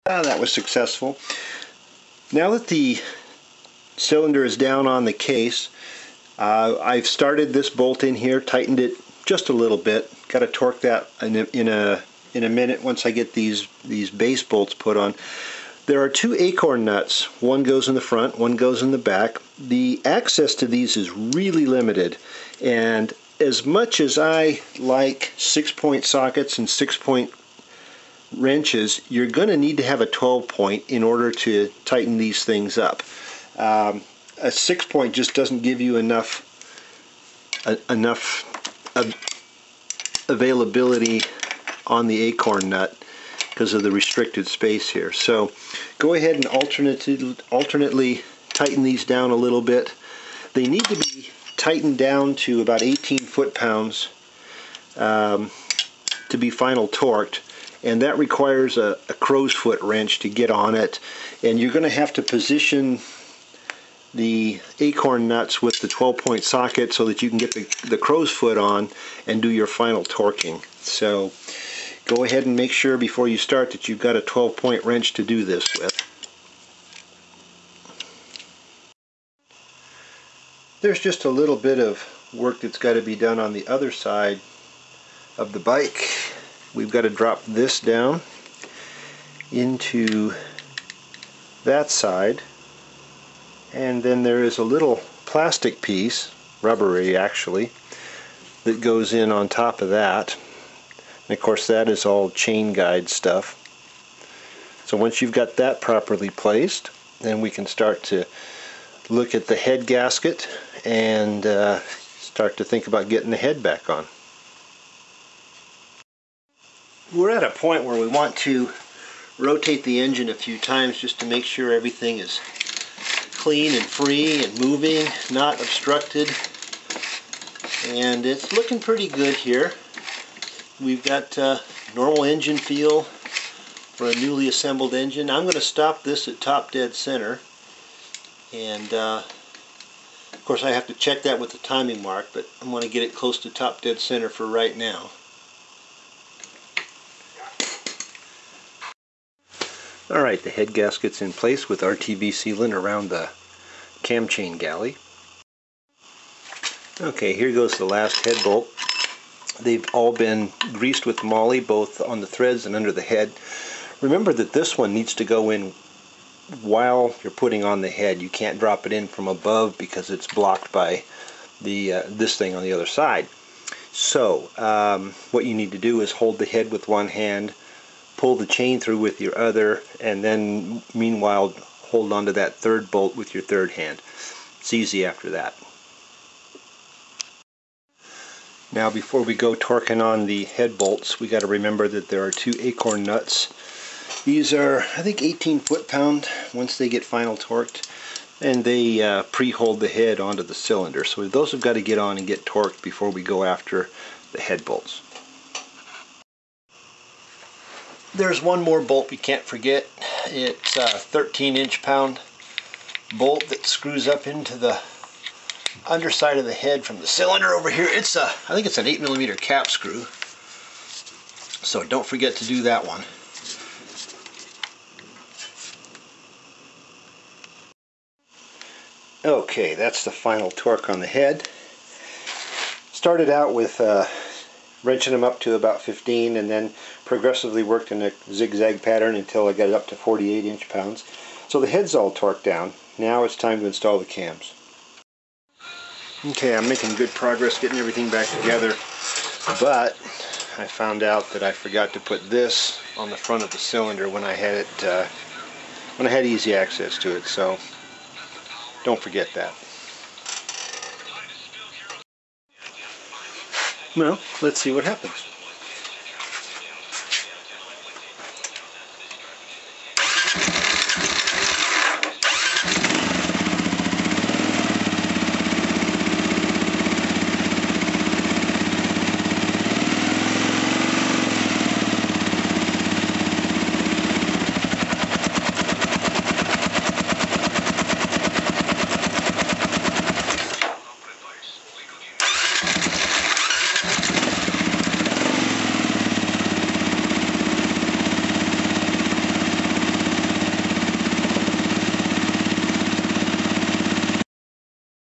That was successful. Now that the cylinder is down on the case, I've started this bolt in here, tightened it just a little bit. Got to torque that in a minute once I get these base bolts put on. There are two acorn nuts. One goes in the front, one goes in the back. The access to these is really limited, and as much as I like 6-point sockets and 6-point wrenches, you're going to need to have a 12-point in order to tighten these things up. A 6-point just doesn't give you enough availability on the acorn nut because of the restricted space here. So go ahead and alternately tighten these down a little bit. They need to be tightened down to about 18 foot-pounds to be final torqued, and that requires a crow's foot wrench to get on it, and you're going to have to position the acorn nuts with the 12-point socket so that you can get the crow's foot on and do your final torquing. So go ahead and make sure before you start that you've got a 12-point wrench to do this with. There's just a little bit of work that's got to be done on the other side of the bike. We've got to drop this down into that side, and then there is a little plastic piece, rubbery actually, that goes in on top of that. And of course that is all chain guide stuff. So once you've got that properly placed, then we can start to look at the head gasket and start to think about getting the head back on. We're at a point where we want to rotate the engine a few times just to make sure everything is clean and free and moving, not obstructed. And it's looking pretty good here. We've got normal engine feel for a newly assembled engine. I'm going to stop this at top dead center, and of course I have to check that with the timing mark, but I'm going to get it close to top dead center for right now. Alright, the head gasket's in place with RTV sealant around the cam chain galley. Okay, here goes the last head bolt. They've all been greased with moly, both on the threads and under the head. Remember that this one needs to go in while you're putting on the head. You can't drop it in from above because it's blocked by this thing on the other side. So what you need to do is hold the head with one hand, pull the chain through with your other, and then meanwhile hold onto that third bolt with your third hand. It's easy after that. Now before we go torquing on the head bolts, we got to remember that there are two acorn nuts. These are, I think, 18 foot-pound once they get final torqued, and they pre-hold the head onto the cylinder. So those have got to get on and get torqued before we go after the head bolts. There's one more bolt we can't forget. It's a 13-inch-pound bolt that screws up into the underside of the head from the cylinder over here. I think it's an 8mm cap screw, so don't forget to do that one. Okay, that's the final torque on the head. Started out with wrenching them up to about 15, and then progressively worked in a zigzag pattern until I got it up to 48 inch-pounds. So the head's all torqued down. Now it's time to install the cams. Okay, I'm making good progress getting everything back together, but I found out that I forgot to put this on the front of the cylinder when I had easy access to it, so don't forget that. Well, let's see what happens.